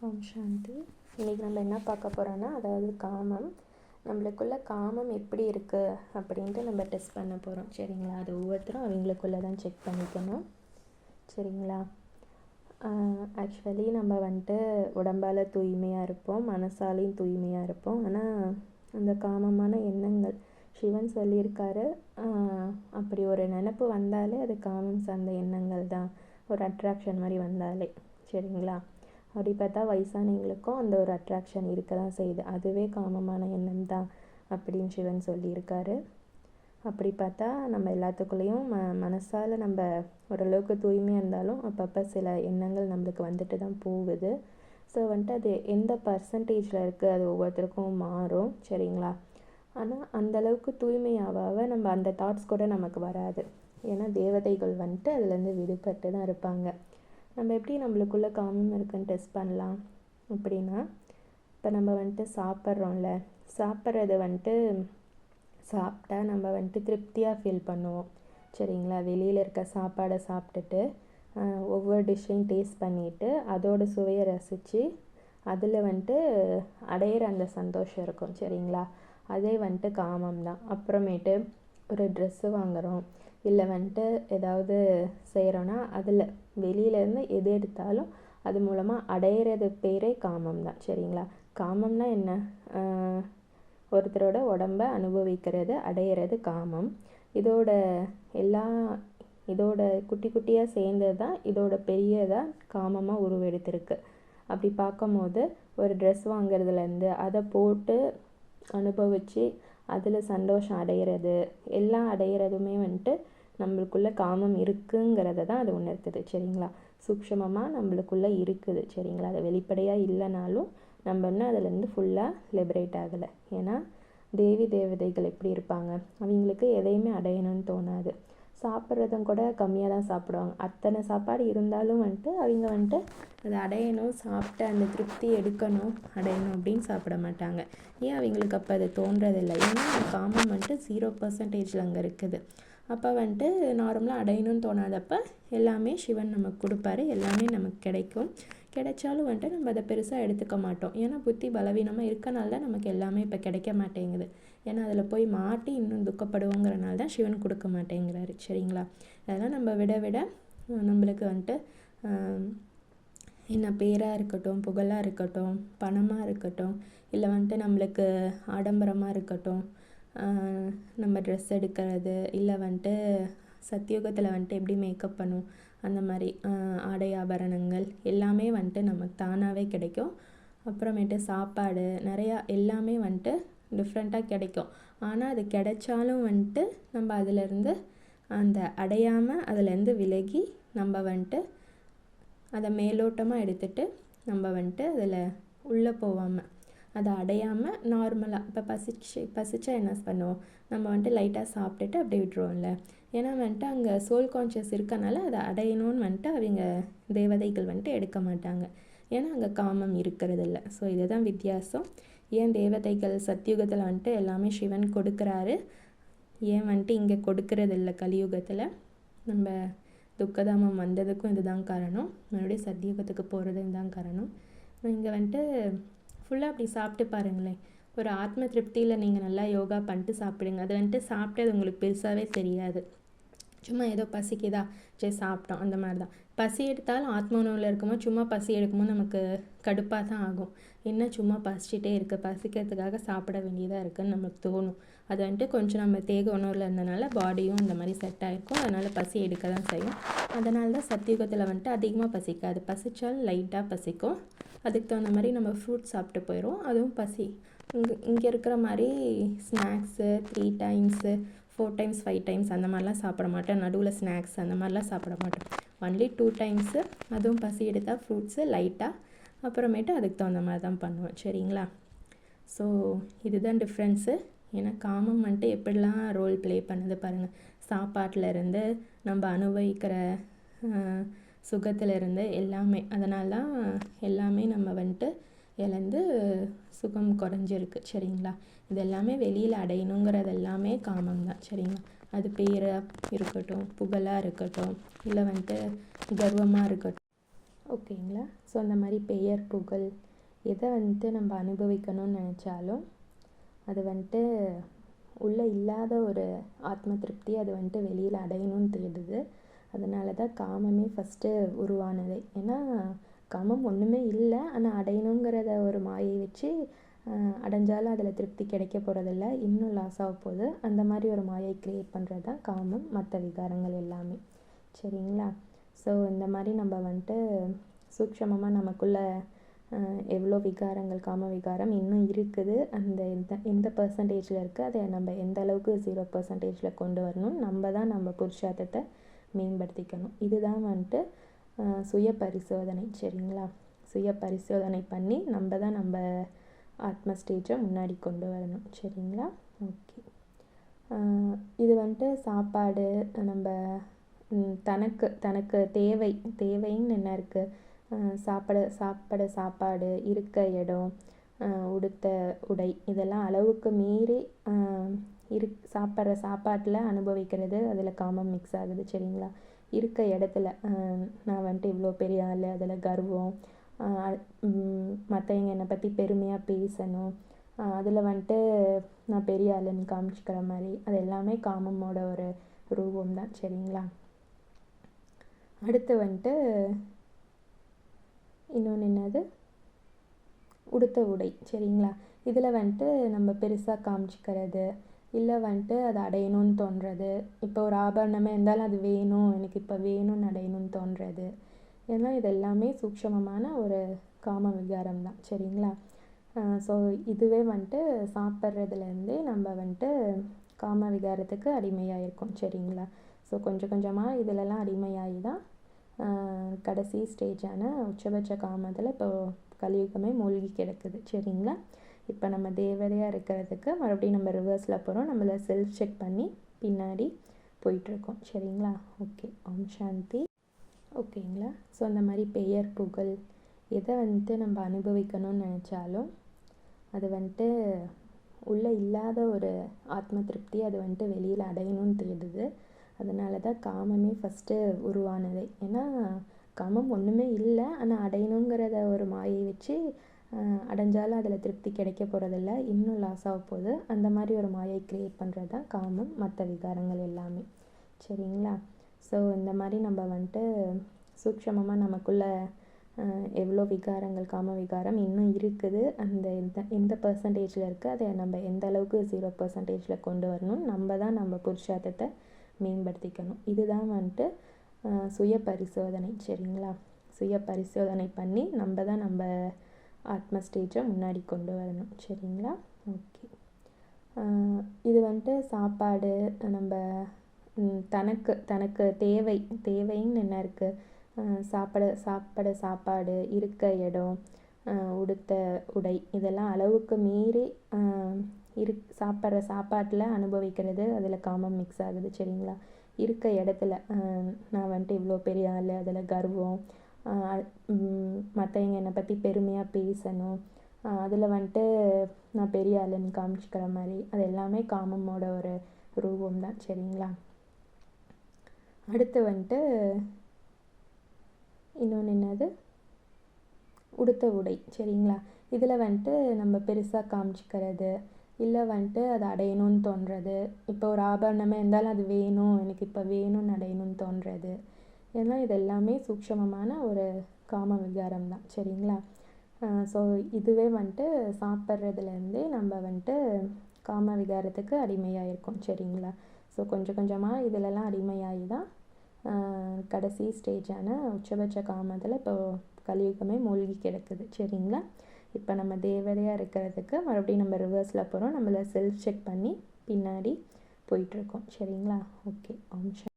ஓம் சாந்தி. இன்றைக்கி நம்ம என்ன பார்க்க போகிறோன்னா, அதாவது காமம். நம்மளுக்குள்ள காமம் எப்படி இருக்குது அப்படின்ட்டு நம்ம டெஸ்ட் பண்ண போகிறோம். சரிங்களா? அது ஒவ்வொருத்தரும் அவங்களுக்குள்ளே தான் செக் பண்ணிக்கணும். சரிங்களா? ஆக்சுவலி நம்ம வந்துட்டு உடம்பால் தூய்மையாக இருப்போம், மனசாலையும் தூய்மையாக இருப்போம். ஆனால் அந்த காமமான எண்ணங்கள் சிவன் சொல்லியிருக்காரு, அப்படி ஒரு நினப்பு வந்தாலே அது காமம் சார்ந்த எண்ணங்கள் தான், ஒரு அட்ராக்ஷன் மாதிரி வந்தாலே. சரிங்களா? அப்படி பார்த்தா வயசானவங்களுக்கும் அந்த ஒரு அட்ராக்ஷன் இருக்க தான் செய்யுது. அதுவே காமமான எண்ணம் தான் அப்படின்னு சிவன் சொல்லியிருக்காரு. அப்படி பார்த்தா நம்ம எல்லாத்துக்குள்ளேயும் மனசால் நம்ம ஓரளவுக்கு தூய்மையாக இருந்தாலும் அப்பப்போ சில எண்ணங்கள் நம்மளுக்கு வந்துட்டு தான் போகுது. ஸோ வந்துட்டு அது எந்த பர்சன்டேஜில் இருக்குது அது ஒவ்வொருத்தருக்கும் மாறும். சரிங்களா? ஆனால் அந்தளவுக்கு தூய்மையாவாக நம்ம அந்த தாட்ஸ் கூட நமக்கு வராது. ஏன்னா தேவதைகள் வந்துட்டு அதுலேருந்து விடுபட்டு தான் இருப்பாங்க. நம்ம எப்படி நம்மளுக்குள்ளே காமம் இருக்குன்னு டெஸ்ட் பண்ணலாம் அப்படின்னா, இப்போ நம்ம வந்துட்டு சாப்பிட்றோம்ல, சாப்பிட்றது வந்துட்டு சாப்பிட்டா நம்ம வந்துட்டு திருப்தியாக ஃபீல் பண்ணுவோம். சரிங்களா? வெளியில் இருக்க சாப்பாடை சாப்பிட்டுட்டு ஒவ்வொரு டிஷ்ஷையும் டேஸ்ட் பண்ணிவிட்டு அதோட சுவையை ரசித்து அதில் வந்துட்டு அடையிற அந்த சந்தோஷம் இருக்கும். சரிங்களா? அதே வந்துட்டு காமம் தான். அப்புறமேட்டு ஒரு ட்ரெஸ்ஸு வாங்குகிறோம், இல்லை வந்துட்டு ஏதாவது செய்கிறோன்னா அதில் வெளியிலேருந்து எது எடுத்தாலும் அது மூலமாக அடையிறது பேரே காமம் தான். சரிங்களா? காமம்னா என்ன? ஒருத்தரோட உடம்ப அனுபவிக்கிறது, அடையிறது காமம். இதோட குட்டி குட்டியாக சேர்ந்தது தான் இதோட பெரியதாக காமமாக உருவெடுத்திருக்கு. அப்படி பார்க்கும்போது ஒரு ட்ரெஸ் வாங்குறதுலேருந்து அதை போட்டு அனுபவித்து அதில் சந்தோஷம் அடையிறது, எல்லாம் அடையிறதுமே வந்துட்டு நம்மளுக்குள்ளே காமம் இருக்குங்கிறத தான் அது உணர்த்துது. சரிங்களா? சூக்ஷமமாக நம்மளுக்குள்ளே இருக்குது. சரிங்களா? அது வெளிப்படையாக இல்லைனாலும் நம்ம இன்னும் அதிலேருந்து ஃபுல்லாக லிபரேட் ஆகலை. ஏன்னா தேவதைகள் எப்படி இருப்பாங்க, அவங்களுக்கு எதையுமே அடையணும்னு தோணாது. சாப்பிட்றதும் கூட கம்மியாக தான் சாப்பிடுவாங்க. அத்தனை சாப்பாடு இருந்தாலும் வந்துட்டு அவங்க வந்துட்டு அதை அடையணும், சாப்பிட்டு அந்த திருப்தி எடுக்கணும், அடையணும் அப்படின்னு சாப்பிட மாட்டாங்க. ஏன் அவங்களுக்கு அப்போ அது தோன்றதில்லை? ஏன்னா அந்த காமம் வந்துட்டு 0% அங்கே இருக்குது. அப்போ வந்துட்டு நார்மலாக அடையணும்னு தோணாதப்போ எல்லாமே சிவன் நமக்கு கொடுப்பாரு, எல்லாமே நமக்கு கிடைக்கும். கிடைச்சாலும் வந்துட்டு நம்ம அதை பெருசாக எடுத்துக்க மாட்டோம். ஏன்னா புத்தி பலவீனமாக இருக்கனால தான் நமக்கு எல்லாமே இப்போ கிடைக்க மாட்டேங்குது. ஏன்னா அதில் போய் மாட்டி இன்னும் துக்கப்படுவோங்கிறனால தான் சிவன் கொடுக்க மாட்டேங்கிறாரு. சரிங்களா? அதெல்லாம் நம்ம விட நம்மளுக்கு வந்துட்டு என்ன பேராக இருக்கட்டும், புகழாக இருக்கட்டும், பணமாக இருக்கட்டும், இல்லை வந்துட்டு நம்மளுக்கு ஆடம்பரமாக இருக்கட்டும், நம்ம ட்ரெஸ் எடுக்கிறது, இல்லை வந்துட்டு சத்தியோகத்தில் வந்துட்டு எப்படி மேக்கப் பண்ணும், அந்த மாதிரி ஆடை ஆபரணங்கள் எல்லாமே வந்துட்டு நமக்கு தானாகவே கிடைக்கும். அப்புறமேட்டு சாப்பாடு நிறையா எல்லாமே வந்துட்டு டிஃப்ரெண்ட்டாக கிடைக்கும். ஆனால் அது கிடைச்சாலும் வந்துட்டு நம்ம அதிலேருந்து அந்த அடையாமல் அதிலேருந்து விலகி நம்ம வந்துட்டு அதை மேலோட்டமாக எடுத்துகிட்டு நம்ம வந்துட்டு அதில் உள்ளே போகாமல் அதை அடையாமல் நார்மலாக இப்போ பசிச்சா என்ன பண்ணுவோம், நம்ம வந்துட்டு லைட்டாக சாப்பிட்டுட்டு அப்படியே விட்டுருவோம்ல. ஏன்னா வந்துட்டு அங்கே சோல் கான்ஷியஸ் இருக்கனால அதை அடையணும்னு வந்துட்டு அவங்க தேவதைகள் வந்துட்டு எடுக்க மாட்டாங்க. ஏன்னா அங்கே காமம் இருக்கிறது இல்லை. ஸோ இதுதான் வித்தியாசம். ஏன் தேவதைகள் சத்தியுகத்தில் வந்துட்டு எல்லாமே சிவன் கொடுக்குறாரு, ஏன் வந்துட்டு இங்கே கொடுக்கறது இல்லை கலியுகத்தில்? நம்ம துக்கதாமம் வந்ததுக்கும் இதுதான் காரணம், மறுபடியும் சத்தியுகத்துக்கு போகிறதும் தான் காரணம். இங்கே வந்துட்டு ஃபுல்லாக அப்படி சாப்பிட்டு பாருங்களேன். ஒரு ஆத்ம திருப்தியில் நீங்கள் நல்லா யோகா பண்ணிட்டு சாப்பிடுங்க. அது வந்துட்டு சாப்பிட்டது உங்களுக்கு பெருசாகவே தெரியாது. சும்மா ஏதோ பசிக்குதா சரி சாப்பிட்டோம், அந்த மாதிரி தான். பசி எடுத்தாலும் ஆத்ம உணவில் இருக்கும்போது சும்மா பசி எடுக்கும்போது நமக்கு கடுப்பாக தான் ஆகும். இன்னும் சும்மா பசிச்சிட்டே இருக்குது, பசிக்கிறதுக்காக சாப்பிட வேண்டியதாக இருக்குதுன்னு நமக்கு தோணும். அது வந்துட்டு கொஞ்சம் நம்ம தேக உணவில் இருந்தனால பாடியும் அந்த மாதிரி செட் ஆகிருக்கும், அதனால் பசி எடுக்க தான் செய்யும். அதனால தான் சத்தியுகத்தில் வந்துட்டு அதிகமாக பசிக்காது, பசித்தாலும் லைட்டாக பசிக்கும். அதுக்கு தகுந்த மாதிரி நம்ம ஃப்ரூட்ஸ் சாப்பிட்டு போயிடும், அதுவும் பசி. இங்கே இருக்கிற மாதிரி ஸ்நாக்ஸு 3 டைம்ஸு 4 டைம்ஸ் 5 டைம்ஸ் அந்த மாதிரிலாம் சாப்பிட மாட்டோம். நடுவில் ஸ்நாக்ஸ் அந்த மாதிரிலாம் சாப்பிட மாட்டோம். ஒன்லி 2 டைம்ஸு, அதுவும் பசி எடுத்தால் ஃப்ரூட்ஸு லைட்டாக, அப்புறமேட்டு அதுக்கு தகுந்த மாதிரி தான் பண்ணுவோம். சரிங்களா? ஸோ இதுதான் டிஃப்ரென்ஸு. ஏன்னா காமம் வந்துட்டு எப்படிலாம் ரோல் ப்ளே பண்ணுது பாருங்கள். சாப்பாட்டில் இருந்து நம்ம அனுபவிக்கிற சுகத்திலிருந்து எல்லாமே. அதனால தான் எல்லாமே நம்ம வந்துட்டு இழந்து சுகம் குறைஞ்சிருக்கு. சரிங்களா? இது எல்லாமே வெளியில் அடையணுங்கிறது எல்லாமே காமம் தான். சரிங்களா? அது பேராக இருக்கட்டும், புகழாக இருக்கட்டும், இல்லை வந்துட்டு கர்வமாக இருக்கட்டும், ஓகேங்களா. ஸோ அந்த மாதிரி பெயர் புகழ் எதை வந்துட்டு நம்ம அனுபவிக்கணும்னு நினச்சாலும் அது வந்துட்டு உள்ளே இல்லாத ஒரு ஆத்ம திருப்தி அது வந்துட்டு வெளியில் அடையணும்னு தேடுது. அதனால தான் காமமே ஃபஸ்ட்டு உருவானதே. ஏன்னா காமம் ஒன்றுமே இல்லை, ஆனால் அடையணுங்கிறத ஒரு மாயை வச்சு அடைஞ்சாலும் அதில் திருப்தி கிடைக்க போகிறதில்ல, இன்னும் லாஸ் ஆக போகுது. அந்த மாதிரி ஒரு மாயை க்ரியேட் பண்ணுறது தான் காமம், மற்ற விகாரங்கள் எல்லாமே. சரிங்களா. ஸோ இந்த மாதிரி நம்ம வந்துட்டு சூக்ஷமமாக நமக்குள்ளே எவ்வளோ விகாரங்கள், காம விகாரம் இன்னும் இருக்குது, அந்த எந்த பர்சன்டேஜில் இருக்குது, அதை நம்ம எந்த அளவுக்கு 0% கொண்டு வரணும், நம்ம தான் நம்ம புருஷார்த்தத்தை மேம்படுத்திக்கணும். இதுதான் வந்துட்டு சுய பரிசோதனை. சரிங்களா. சுய பரிசோதனை பண்ணி நம்ம தான் நம்ம ஆத்ம ஸ்டேஜை முன்னாடி கொண்டு வரணும். சரிங்களா. ஓகே. இது வந்துட்டு சாப்பாடு நம்ம தனக்கு தேவைன்னு என்ன இருக்குது, சாப்பாடு, இருக்க இடம், உடுத்த உடை, இதெல்லாம் அளவுக்கு மீறி சாப்பிட்ற சாப்பாட்டில் அனுபவிக்கிறது, அதில் காமம் மிக்ஸ் ஆகுது. சரிங்களா. இருக்க இடத்துல நான் வந்துட்டு இவ்வளோ பெரிய ஆள், அதில் கர்வம், மற்றவங்க என்னை பற்றி பெருமையாக பேசணும், அதில் வந்துட்டு நான் பெரிய ஆளுன்னு காமிச்சிக்கிற மாதிரி, அது எல்லாமே காமமோட ஒரு ரூபம் தான். சரிங்களா. அடுத்து வந்துட்டு இன்னொன்று என்னது, உடுத்த உடை. சரிங்களா. இதில் வந்துட்டு நம்ம பெருசாக காமிச்சிக்கிறது, இல்லை வந்துட்டு அதை அடையணும்னு தோன்றது. இப்போ ஒரு ஆபரணமே இருந்தாலும் அது வேணும், எனக்கு இப்போ வேணும்னு அடையணும்னு தோன்றது. ஏன்னா இது எல்லாமே சூக்ஷமமான ஒரு காம விகாரம் தான். சரிங்களா. ஸோ இதுவே வந்துட்டு சாப்பிட்றதுலேருந்தே நம்ம வந்துட்டு காம விகாரத்துக்கு அடிமையாக இருக்கோம். சரிங்களா. ஸோ கொஞ்சம் கொஞ்சமாக இதிலெல்லாம் அடிமையாகி தான் கடைசி ஸ்டேஜான உச்சபட்ச காமத்தில் இப்போ கலியுகமே மூழ்கி கிடக்குது. சரிங்களா. இப்போ நம்ம தேவதையாக இருக்கிறதுக்கு மறுபடியும் நம்ம ரிவர்ஸில் போகிறோம், நம்மளை செல்ஃப் செக் பண்ணி பின்னாடி போயிட்டுருக்கோம். சரிங்களா. ஓகே. ஓம் சாந்தி. ஓகேங்களா. ஸோ அந்த மாதிரி பெயர் புகழ் எதை வந்துட்டு நம்ம அனுபவிக்கணும்னு நினச்சாலும் அது வந்துட்டு உள்ளே இல்லாத ஒரு ஆத்ம திருப்தி அது வந்துட்டு வெளியில் அடையணும்னு தேடுது. அதனால தான் காமமே ஃபஸ்ட்டு உருவானதே. ஏன்னா காமம் ஒன்றுமே இல்லை, ஆனால் அடையணுங்கிறத ஒரு மாயை வச்சு அடைஞ்சாலும் அதில் திருப்தி கிடைக்க போகிறதில்ல, இன்னும் லாஸ் ஆக போகுது. அந்த மாதிரி ஒரு மாயை க்ரியேட் பண்ணுறது தான் காமம், மற்ற விகாரங்கள் எல்லாமே. சரிங்களா. ஸோ இந்த மாதிரி நம்ம வந்துட்டு சூக்ஷமமாக நமக்குள்ளே எவ்வளோ விகாரங்கள், காம விகாரம் இன்னும் இருக்குது, அந்த எந்த பர்சன்டேஜில் இருக்குது, அதை நம்ம எந்த அளவுக்கு 0% கொண்டு வரணும், நம்ம தான் நம்ம புருஷார்த்தத்தை மேம்படுத்திக்கணும். இதுதான் வந்துட்டு சுய பரிசோதனை. சரிங்களா. சுய பரிசோதனை பண்ணி நம்ம தான் நம்ம ஆத்ம ஸ்டேஜை முன்னாடி கொண்டு வரணும். சரிங்களா. ஓகே. இது வந்துட்டு சாப்பாடு நம்ம தனக்கு தேவைன்னு என்ன இருக்குது, சாப்பாடு, இருக்க இடம், உடுத்த உடை, இதெல்லாம் அளவுக்கு மீறி சாப்பிட்ற சாப்பாட்டில் அனுபவிக்கிறது, அதில் காமம் மிக்ஸ் ஆகுது. சரிங்களா. இருக்க இடத்துல நான் வந்துட்டு இவ்வளோ பெரிய ஆள், அதில் கர்வம், மற்றவங்க என்னை பற்றி பெருமையாக பேசணும், அதில் வந்துட்டு நான் பெரிய ஆளுன்னு காமிச்சிக்கிற மாதிரி, அது எல்லாமே காமமோட ஒரு ரூபம் தான். சரிங்களா. அடுத்து வந்துட்டு இன்னொன்று என்னது, உடுத்த உடை. சரிங்களா. இதில் வந்துட்டு நம்ம பெருசாக காமிச்சிக்கிறது, இல்லை வந்துட்டு அதை அடையணும்னு தோன்றது. இப்போ ஒரு ஆபரணமே இருந்தாலும் அது வேணும், எனக்கு இப்போ வேணும்னு அடையணும்னு தோன்றது. ஏன்னா இது எல்லாமே சூக்ஷமமான ஒரு காம விகாரம் தான். சரிங்களா. ஸோ இதுவே வந்துட்டு சாப்பிட்றதுலேருந்தே நம்ம வந்துட்டு காம விகாரத்துக்கு அடிமையாக இருக்கோம். சரிங்களா. ஸோ கொஞ்சம் கொஞ்சமாக இதிலெல்லாம் அடிமையாகி தான் கடைசி ஸ்டேஜான உச்சபட்ச காமத்தில் இப்போ கலியுகமே மூழ்கி கிடக்குது. சரிங்களா. இப்போ நம்ம தேவதையாக இருக்கிறதுக்கு மறுபடியும் நம்ம ரிவர்ஸில் போகிறோம், நம்மளை செல்ஃப் செக் பண்ணி பின்னாடி போயிட்டுருக்கோம். சரிங்களா. ஓகே. ஓம் சாந்தி.